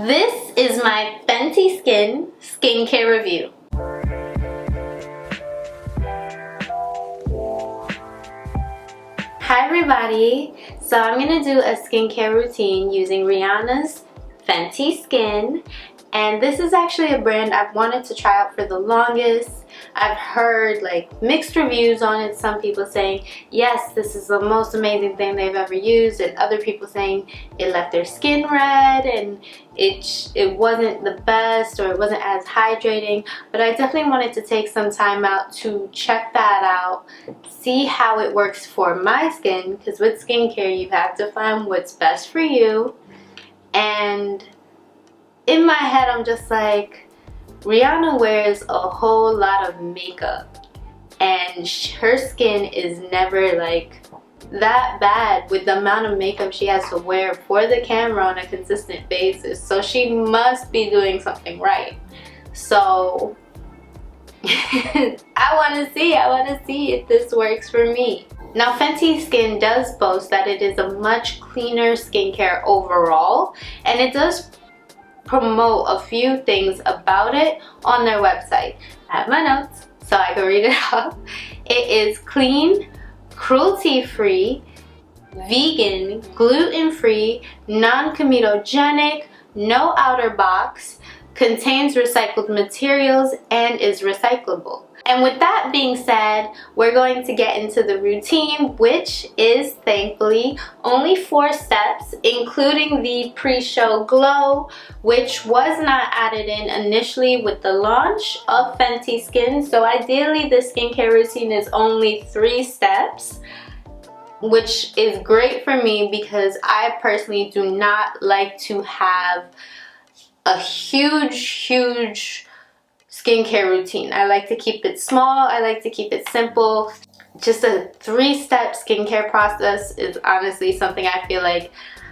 This is my Fenty Skin skincare review. Hi everybody, so I'm going to do a skincare routine using Rihanna's Fenty Skin, and this is actually a brand I've wanted to try out for the longest. I've heard like mixed reviews on it, some people saying yes, this is the most amazing thing they've ever used, and other people saying it left their skin red and it wasn't the best or it wasn't as hydrating. But I definitely wanted to take some time out to check that out, see how it works for my skin, because with skincare you have to find what's best for you. And in my head I'm just like, Rihanna wears a whole lot of makeup and her skin is never like that bad with the amount of makeup she has to wear for the camera on a consistent basis, so she must be doing something right. So I want to see if this works for me. Now Fenty Skin does boast that it is a much cleaner skincare overall, and it does promote a few things about it on their website. I have my notes so I can read it off. It is clean, cruelty-free, vegan, gluten-free, non-comedogenic, no outer box, contains recycled materials, and is recyclable. And with that being said, we're going to get into the routine, which is thankfully only 4 steps, including the pre-show glow, which was not added in initially with the launch of Fenty Skin. So ideally the skincare routine is only 3 steps, which is great for me because I personally do not like to have a huge skincare routine. I like to keep it small, I like to keep it simple. Just a 3-step skincare process is honestly something I feel like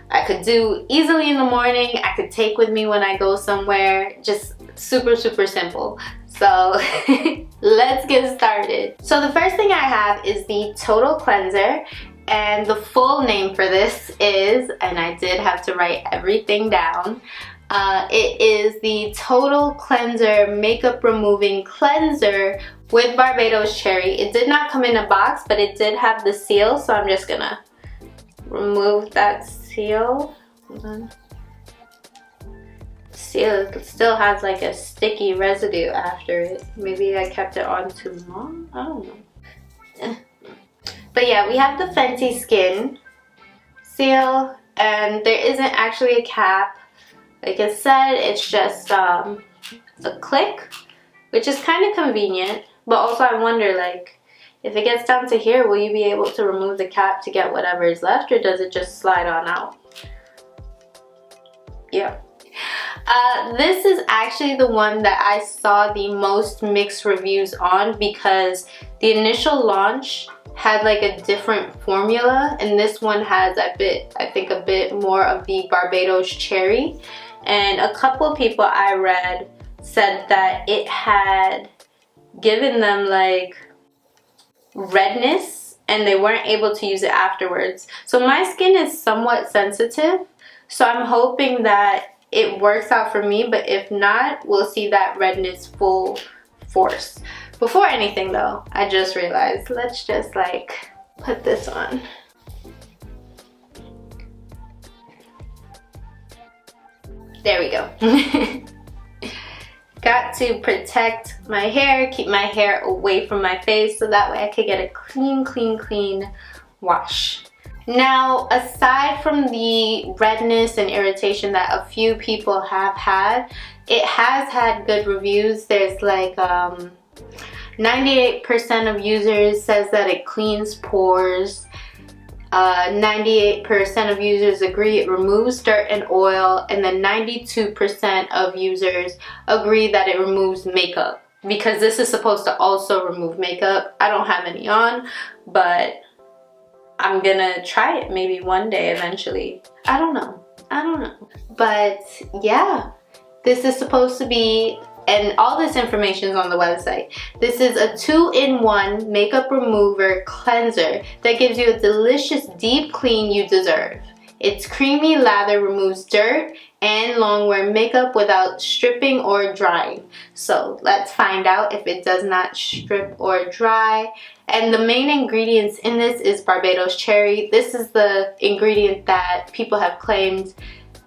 I could do easily in the morning, I could take with me when I go somewhere, just super simple. So let's get started. So the first thing I have is the Total Cleanser, and the full name for this is, and I did have to write everything down, it is the Total Cleanser Makeup Removing Cleanser with Barbados Cherry. It did not come in a box, but it did have the seal, so I'm just gonna remove that seal. Hold on. Seal still has like a sticky residue after it. Maybe I kept it on too long? I don't know. But yeah, we have the Fenty Skin seal, and there isn't actually a cap. Like I said, it's just a click, which is kind of convenient, but also I wonder, like, if it gets down to here, will you be able to remove the cap to get whatever is left, or does it just slide on out? Yeah. This is actually the one that I saw the most mixed reviews on, because the initial launch had like a different formula, and this one has I think a bit more of the Barbados Cherry. And a couple people I read said that it had given them like redness and they weren't able to use it afterwards. So my skin is somewhat sensitive, so I'm hoping that it works out for me, but if not, we'll see that redness full force. Before anything though, I just realized, let's just like put this on. There we go. Got to protect my hair, keep my hair away from my face, so that way I could get a clean wash. Now, aside from the redness and irritation that a few people have had, it has had good reviews. There's like 98% of users says that it cleans pores. 98% of users agree it removes dirt and oil, and then 92% of users agree that it removes makeup, because this is supposed to also remove makeup. I don't have any on, but I'm gonna try it maybe one day eventually. I don't know. But yeah, this is supposed to be, and all this information is on the website. This is a 2-in-1 makeup remover cleanser that gives you a delicious deep clean you deserve. Its creamy lather removes dirt and long-wear makeup without stripping or drying. So let's find out if it does not strip or dry. And the main ingredients in this is Barbados cherry. This is the ingredient that people have claimed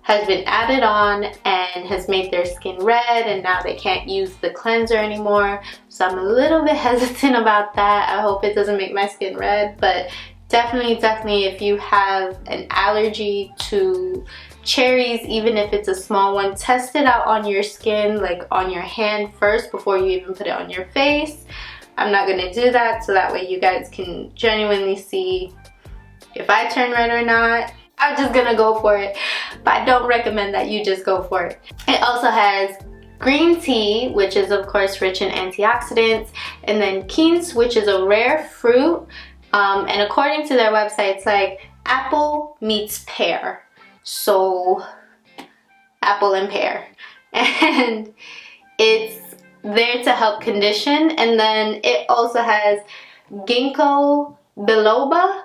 has been added on and has made their skin red, and now they can't use the cleanser anymore. So I'm a little bit hesitant about that. I hope it doesn't make my skin red, but definitely if you have an allergy to cherries, even if it's a small one, test it out on your skin, like on your hand first before you even put it on your face. I'm not gonna do that, so that way you guys can genuinely see if I turn red or not. I'm just gonna go for it, but I don't recommend that you just go for it. It also has green tea, which is of course rich in antioxidants, and then quince, which is a rare fruit, and according to their website, it's like apple meets pear. So apple and pear, and it's there to help condition. And then it also has ginkgo biloba,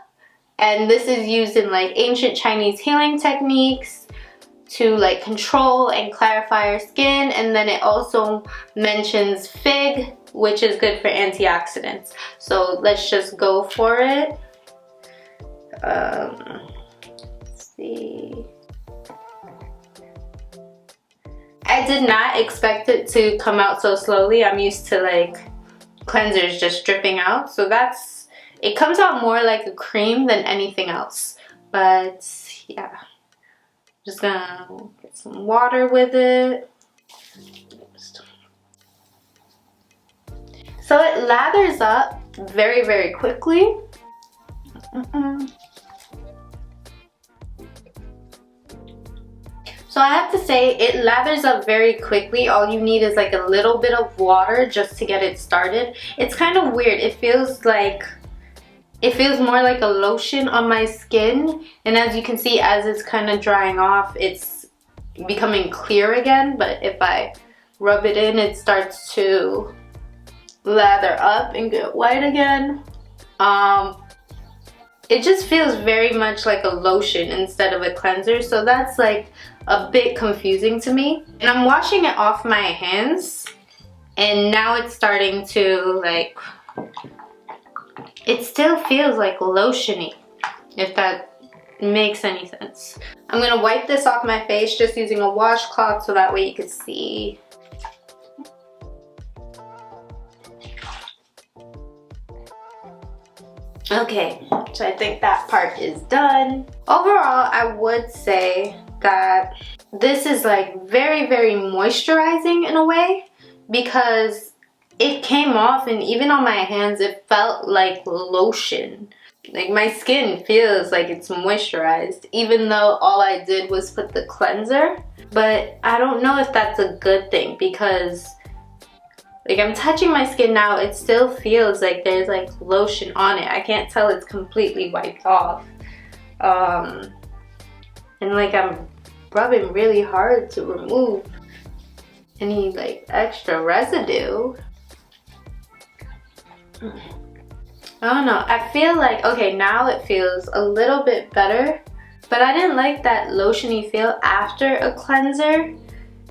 and this is used in like ancient Chinese healing techniques to like control and clarify your skin. And then it also mentions fig, which is good for antioxidants. So let's just go for it. Let's see. I did not expect it to come out so slowly. I'm used to like cleansers just dripping out, so it comes out more like a cream than anything else. But yeah, just gonna get some water with it. So it lathers up very quickly. So I have to say, it lathers up very quickly. All you need is like a little bit of water just to get it started. It's kind of weird. It feels more like a lotion on my skin. And as you can see, as it's kind of drying off, it's becoming clear again. But if I rub it in, it starts to lather up and get white again. It just feels very much like a lotion instead of a cleanser, so that's like a bit confusing to me. And I'm washing it off my hands, and now it's starting to like, it still feels like lotiony, if that makes any sense. I'm gonna wipe this off my face just using a washcloth so that way you can see. Okay, so I think that part is done. Overall, I would say that this is like very moisturizing in a way, because it came off and even on my hands it felt like lotion. Like my skin feels like it's moisturized even though all I did was put the cleanser. But I don't know if that's a good thing, because like I'm touching my skin now, it still feels like there's like lotion on it. I can't tell it's completely wiped off. And like I'm rubbing really hard to remove any like extra residue. I don't know, I feel like, okay, now it feels a little bit better, but I didn't like that lotiony feel after a cleanser,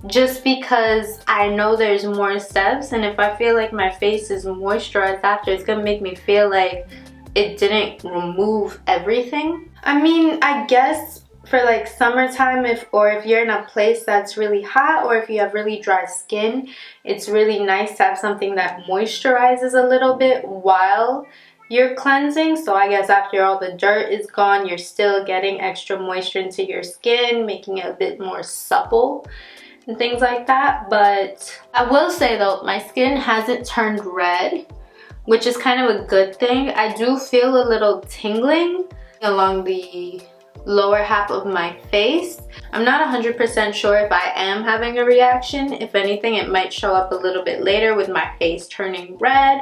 just because I know there's more steps, and if I feel like my face is moisturized after, it's gonna make me feel like it didn't remove everything. I mean, I guess for like summertime, if you're in a place that's really hot, or if you have really dry skin, it's really nice to have something that moisturizes a little bit while you're cleansing. So I guess after all the dirt is gone, you're still getting extra moisture into your skin, making it a bit more supple and things like that. But I will say though, my skin hasn't turned red, which is kind of a good thing. I do feel a little tingling along the lower half of my face. I'm not 100% sure if I am having a reaction. If anything, it might show up a little bit later with my face turning red.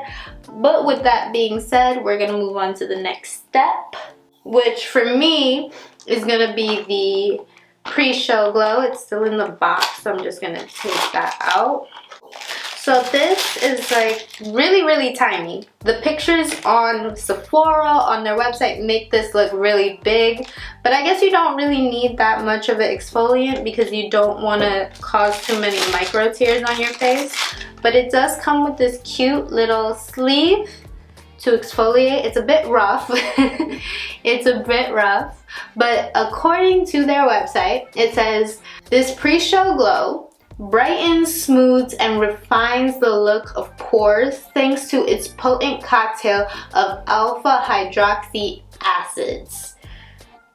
But with that being said, we're gonna move on to the next step, which for me is gonna be the pre-show glow. It's still in the box, so I'm just gonna take that out. So So this is like really tiny. The pictures on Sephora, on their website, make this look really big, but I guess you don't really need that much of an exfoliant because you don't want to cause too many micro tears on your face. But it does come with this cute little sleeve to exfoliate. It's a bit rough. It's a bit rough, but according to their website, it says this pre-show glow brightens, smooths, and refines the look of pores thanks to its potent cocktail of alpha hydroxy acids,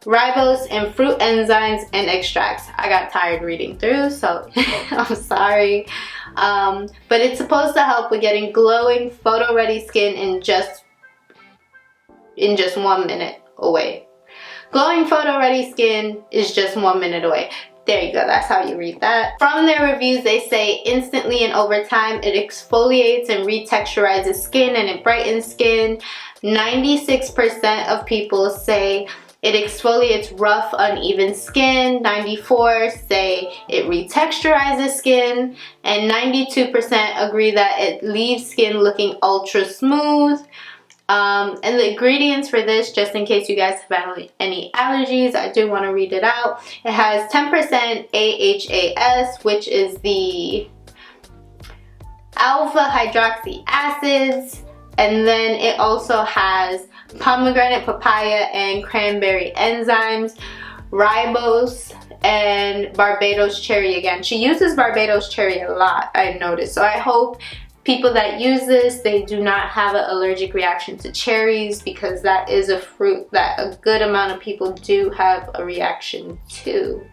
ribose, and fruit enzymes and extracts. I got tired reading through, so I'm sorry. But it's supposed to help with getting glowing, photo-ready skin in just 1 minute away. Glowing, photo-ready skin is just 1 minute away. There you go, that's how you read that. From their reviews, they say instantly and over time it exfoliates and retexturizes skin and it brightens skin. 96% of people say it exfoliates rough, uneven skin. 94% say it retexturizes skin. And 92% agree that it leaves skin looking ultra smooth. And the ingredients for this, just in case you guys have any allergies, I do want to read it out. It has 10% AHAS, which is the alpha hydroxy acids, and then it also has pomegranate, papaya, and cranberry enzymes, ribose, and Barbados cherry again. She uses Barbados cherry a lot, I noticed, so I hope people that use this, they do not have an allergic reaction to cherries, because that is a fruit that a good amount of people do have a reaction to,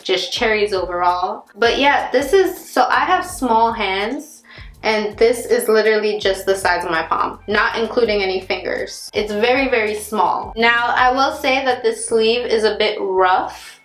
just cherries overall. But yeah, this is, so I have small hands, and this is literally just the size of my palm, not including any fingers. It's very small. Now, I will say that this sleeve is a bit rough,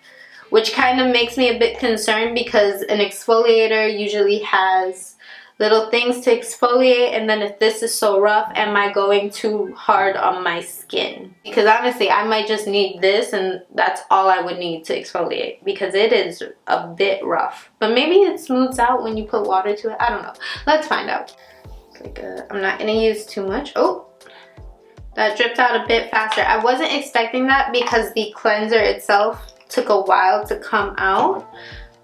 which kind of makes me a bit concerned, because an exfoliator usually has little things to exfoliate, and then if this is so rough, am I going too hard on my skin? Because honestly, I might just need this, and that's all I would need to exfoliate, because it is a bit rough. But maybe it smooths out when you put water to it. I don't know. Let's find out. It's like I'm not gonna use too much. Oh, that dripped out a bit faster. I wasn't expecting that because the cleanser itself took a while to come out.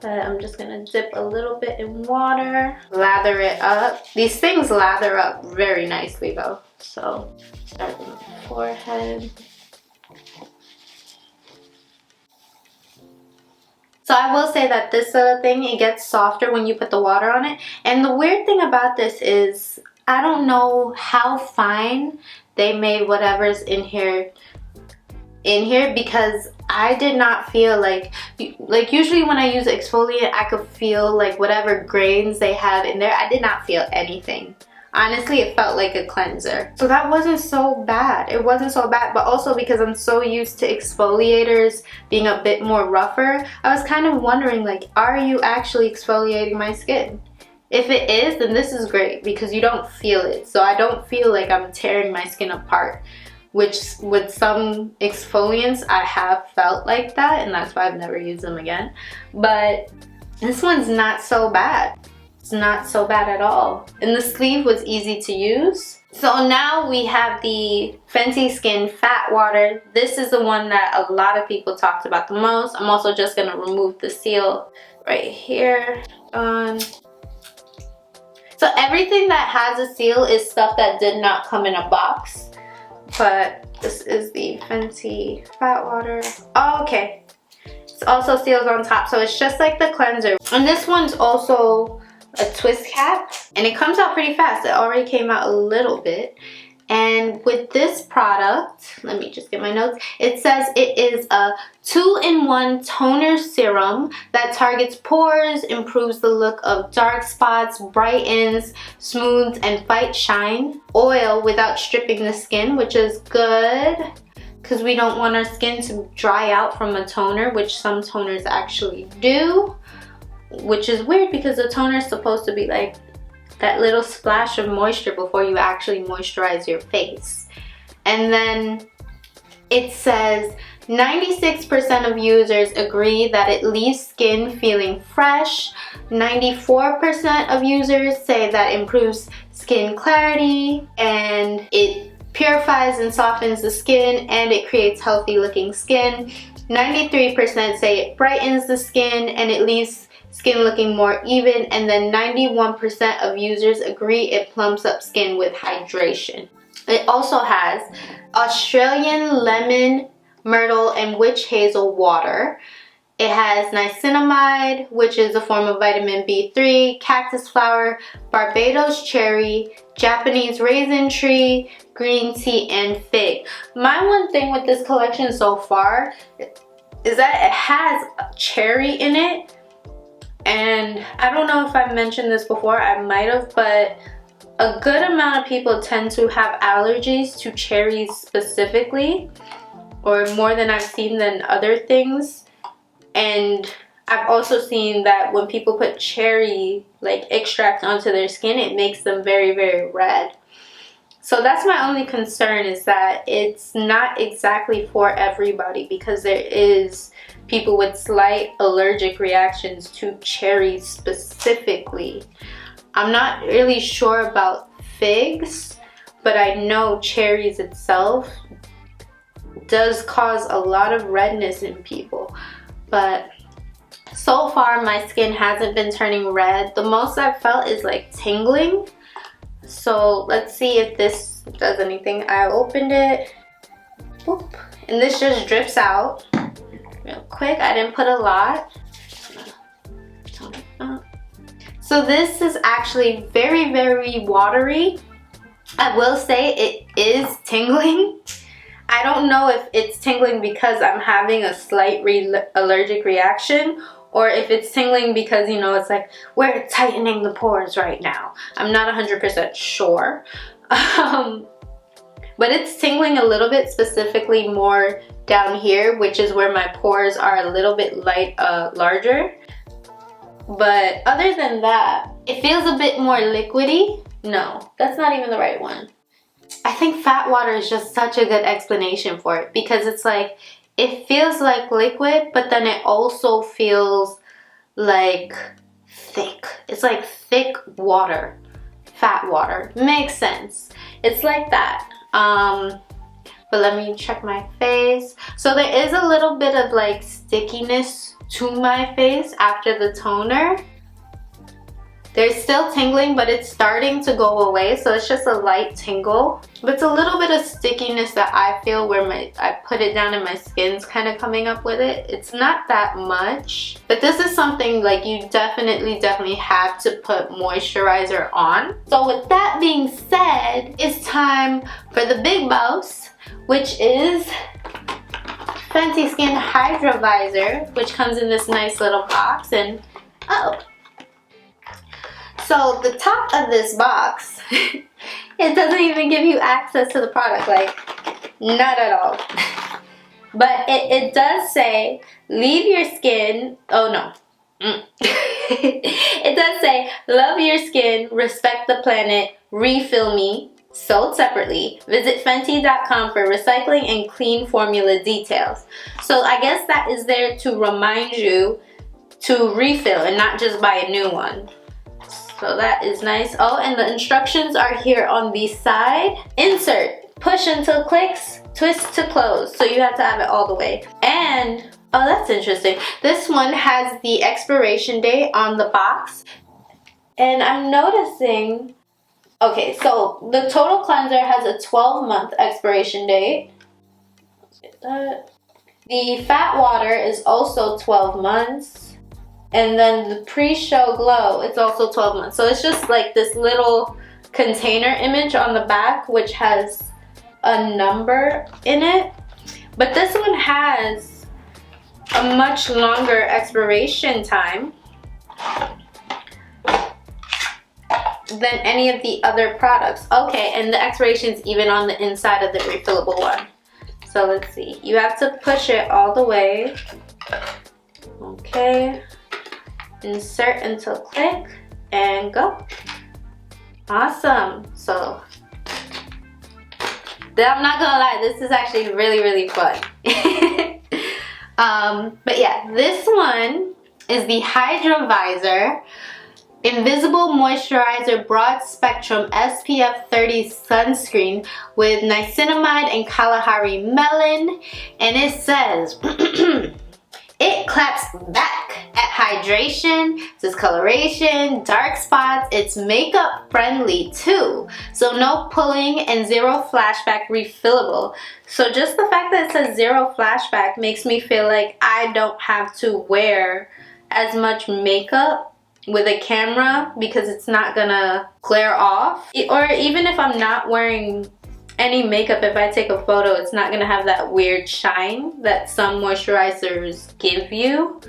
But I'm just gonna dip a little bit in water, lather it up. These things lather up very nicely though. So start with the forehead. So I will say that this thing, it gets softer when you put the water on it. And the weird thing about this is, I don't know how fine they made whatever's in here, because I did not feel like usually when I use exfoliant, I could feel like whatever grains they have in there. I did not feel anything. Honestly, it felt like a cleanser. So that wasn't so bad. It wasn't so bad, but also because I'm so used to exfoliators being a bit more rougher, I was kind of wondering, like, are you actually exfoliating my skin? If it is, then this is great because you don't feel it. So I don't feel like I'm tearing my skin apart, which with some exfoliants I have felt like that, and that's why I've never used them again. But this one's not so bad. It's not so bad at all. And the sleeve was easy to use. So now we have the Fenty Skin Fat Water. This is the one that a lot of people talked about the most. I'm also just gonna remove the seal right here. So everything that has a seal is stuff that did not come in a box. But this is the Fenty Fat Water. Oh, okay. It's also sealed on top, so it's just like the cleanser. And this one's also a twist cap, and it comes out pretty fast. It already came out a little bit. And with this product, let me just get my notes. It says it is a 2-in-1 toner serum that targets pores, improves the look of dark spots, brightens, smooths, and fights shine. Oil without stripping the skin, which is good because we don't want our skin to dry out from a toner, which some toners actually do. Which is weird because the toner is supposed to be like that little splash of moisture before you actually moisturize your face. And then it says 96% of users agree that it leaves skin feeling fresh. 94% of users say that improves skin clarity, and it purifies and softens the skin, and it creates healthy looking skin. 93% say it brightens the skin and it leaves skin looking more even, and then 91% of users agree it plumps up skin with hydration. It also has Australian lemon, myrtle, and witch hazel water. It has niacinamide, which is a form of vitamin B3, cactus flower, Barbados cherry, Japanese raisin tree, green tea, and fig. My one thing with this collection so far is that it has cherry in it. And I don't know if I mentioned this before, I might have, but a good amount of people tend to have allergies to cherries specifically, or more than I've seen than other things. And I've also seen that when people put cherry like extract onto their skin, it makes them very, very red. So that's my only concern, is that it's not exactly for everybody, because there is people with slight allergic reactions to cherries specifically. I'm not really sure about figs, but I know cherries itself does cause a lot of redness in people. But so far my skin hasn't been turning red. The most I've felt is like tingling. So let's see if this does anything. I opened it, boop, and this just drips out real quick. I didn't put a lot. So this is actually very, very watery. I will say it is tingling. I don't know if it's tingling because I'm having a slight allergic reaction, or if it's tingling because, you know, it's like we're tightening the pores right now. I'm not 100% sure. But it's tingling a little bit, specifically more down here, which is where my pores are a little bit larger. But other than that, it feels a bit more liquidy. No, that's not even the right one. I think fat water is just such a good explanation for it, because it's like, it feels like liquid, but then it also feels like thick. It's like thick water, fat water. Makes sense. It's like that. But let me check my face. So there is a little bit of like stickiness to my face after the toner. There's still tingling, but it's starting to go away, so it's just a light tingle. But it's a little bit of stickiness that I feel where I put it down and my skin's kind of coming up with it. It's not that much, but this is something like you definitely have to put moisturizer on. So with that being said, it's time for the big boss, which is Fenty Skin Hydra Vizor, which comes in this nice little box. And so the top of this box, it doesn't even give you access to the product, like not at all. But it does say, leave your skin, oh no. It does say, love your skin, respect the planet, refill me, sold separately. Visit Fenty.com for recycling and clean formula details. So I guess that is there to remind you to refill and not just buy a new one. So that is nice. Oh, and the instructions are here on the side. Insert, push until clicks, twist to close. So you have to have it all the way. And, oh, that's interesting. This one has the expiration date on the box. And I'm noticing, okay, so the Total Cleanser has a 12-month expiration date. Let's get that. The Fat Water is also 12 months. And then the Pre-Show Glow, it's also 12 months. So it's just like this little container image on the back, which has a number in it. But this one has a much longer expiration time than any of the other products. Okay, and the expiration is even on the inside of the refillable one. So let's see. You have to push it all the way. Okay. Insert until click and go. Awesome. So I'm not gonna lie, this is actually really, really fun. But yeah, this one is the Hydra Vizor Invisible Moisturizer Broad Spectrum SPF 30 Sunscreen with niacinamide and Kalahari Melon. And it says, it claps back at hydration, discoloration, dark spots. It's makeup friendly too. So no pulling and zero flashback, refillable. So just the fact that it says zero flashback makes me feel like I don't have to wear as much makeup with a camera because it's not gonna glare off. Or even if I'm not wearing any makeup, if I take a photo, it's not gonna have that weird shine that some moisturizers give you.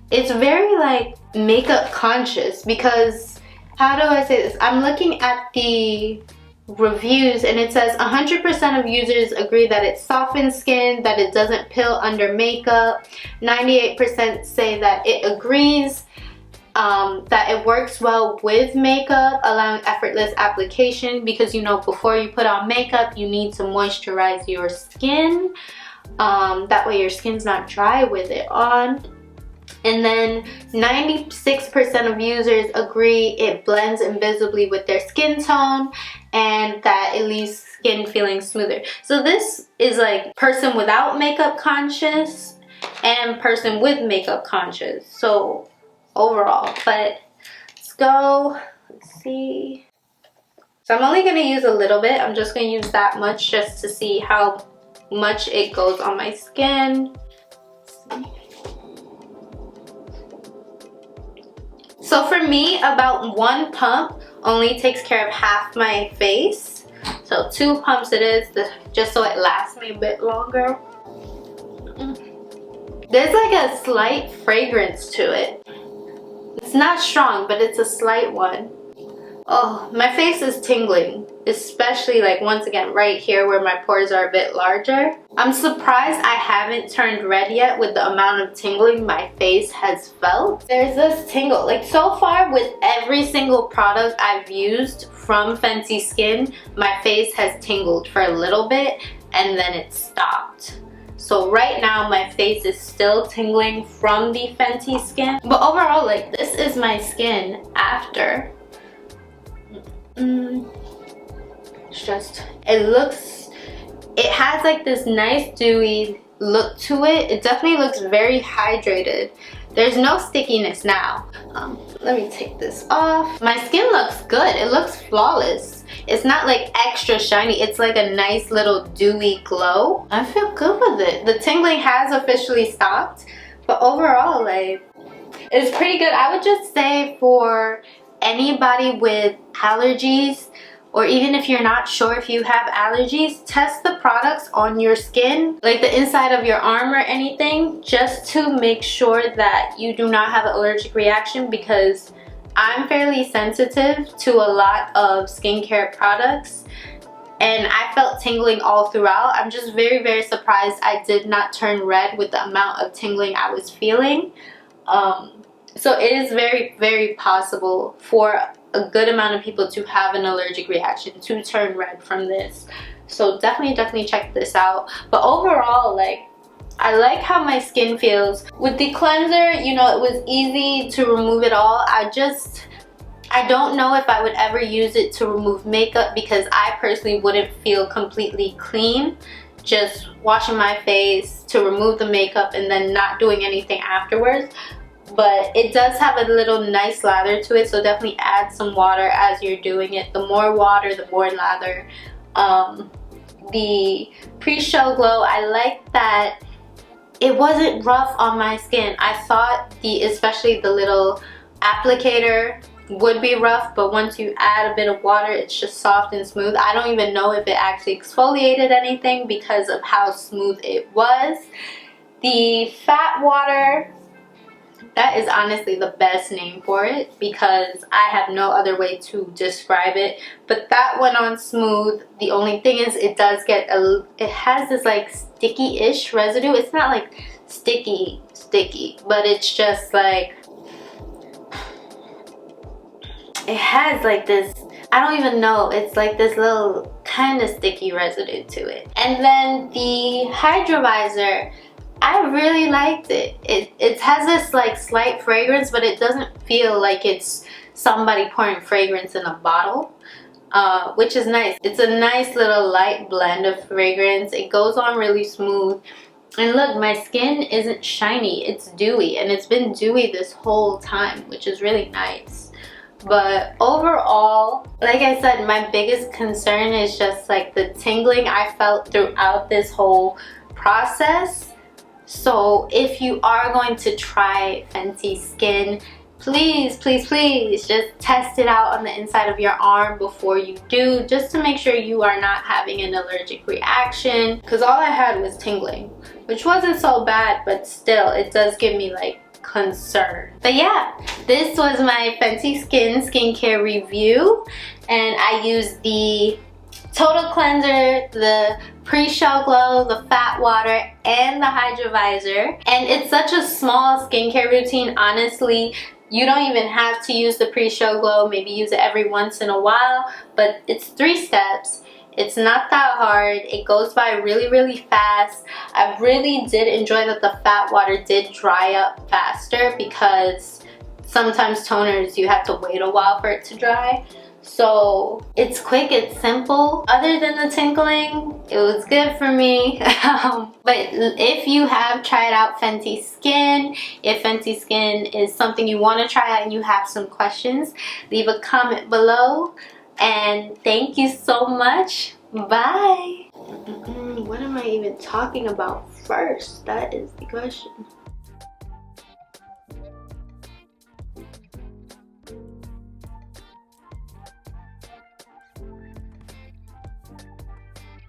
It's very like makeup conscious because, how do I say this? I'm looking at the reviews and it says 100% of users agree that it softens skin, that it doesn't pill under makeup. 98% say that it agrees, that it works well with makeup, allowing effortless application because, you know, before you put on makeup, you need to moisturize your skin. That way your skin's not dry with it on. And then 96% of users agree it blends invisibly with their skin tone and that it leaves skin feeling smoother. So this is like person without makeup conscious and person with makeup conscious. So overall, but let's go. Let's see. So I'm only going to use a little bit. I'm just going to use that much just to see how much it goes on my skin. So for me, about one pump only takes care of half my face. So 2 pumps it is, just so it lasts me a bit longer. There's like a slight fragrance to it. It's not strong, but it's a slight one. Oh, my face is tingling, especially like once again right here where my pores are a bit larger. I'm surprised I haven't turned red yet with the amount of tingling my face has felt. There's this tingle. Like so far with every single product I've used from Fenty Skin, my face has tingled for a little bit and then it stopped. So right now my face is still tingling from the Fenty Skin. But overall, like, this is my skin after. It's just, it has like this nice dewy look to it. It definitely looks very hydrated. There's no stickiness now. Let me take this off. My skin looks good. It looks flawless. It's not like extra shiny. It's like a nice little dewy glow. I feel good with it. The tingling has officially stopped, but overall, like, it's pretty good. I would just say for anybody with allergies, or even if you're not sure if you have allergies, test the products on your skin, like the inside of your arm or anything, just to make sure that you do not have an allergic reaction, because I'm fairly sensitive to a lot of skincare products and I felt tingling all throughout. I'm just very, very surprised I did not turn red with the amount of tingling I was feeling. So it is very, very possible for a good amount of people to have an allergic reaction, to turn red from this. So definitely check this out. But overall, like, I like how my skin feels. With the cleanser, you know, it was easy to remove it all. I don't know if I would ever use it to remove makeup, because I personally wouldn't feel completely clean just washing my face to remove the makeup and then not doing anything afterwards. But it does have a little nice lather to it, so definitely add some water as you're doing it. The more water, the more lather. The pre-show glow, I like that it wasn't rough on my skin. I thought especially the little applicator would be rough, but once you add a bit of water, it's just soft and smooth. I don't even know if it actually exfoliated anything because of how smooth it was. The fat water, that is honestly the best name for it, because I have no other way to describe it. But that went on smooth. The only thing is it does get it has this like sticky-ish residue. It's not like sticky, but it's just like, it has like this, I don't even know, it's like this little kind of sticky residue to it. And then the Hydra Vizor, I really liked it. It has this like slight fragrance, but it doesn't feel like it's somebody pouring fragrance in a bottle, which is nice. It's a nice little light blend of fragrance. It goes on really smooth. And look, my skin isn't shiny, it's dewy, and it's been dewy this whole time, which is really nice. But overall, like I said, my biggest concern is just like the tingling I felt throughout this whole process. So if you are going to try Fenty Skin, please, please, please just test it out on the inside of your arm before you do, just to make sure you are not having an allergic reaction. Because all I had was tingling, which wasn't so bad, but still, it does give me like concern. But yeah, this was my Fenty Skin skincare review, and I used the Total Cleanser, the Pre-Show Glow, the Fat Water, and the Hydra Vizor. And it's such a small skincare routine, honestly. You don't even have to use the Pre-Show Glow, maybe use it every once in a while, but it's 3 steps. It's not that hard. It goes by really, really fast. I really did enjoy that the Fat Water did dry up faster, because sometimes toners, you have to wait a while for it to dry. So it's quick, it's simple. Other than the tingling, it was good for me. But if you have tried out Fenty Skin, if Fenty Skin is something you want to try out and you have some questions, leave a comment below. And thank you so much. Bye. What am I even talking about first? That is the question.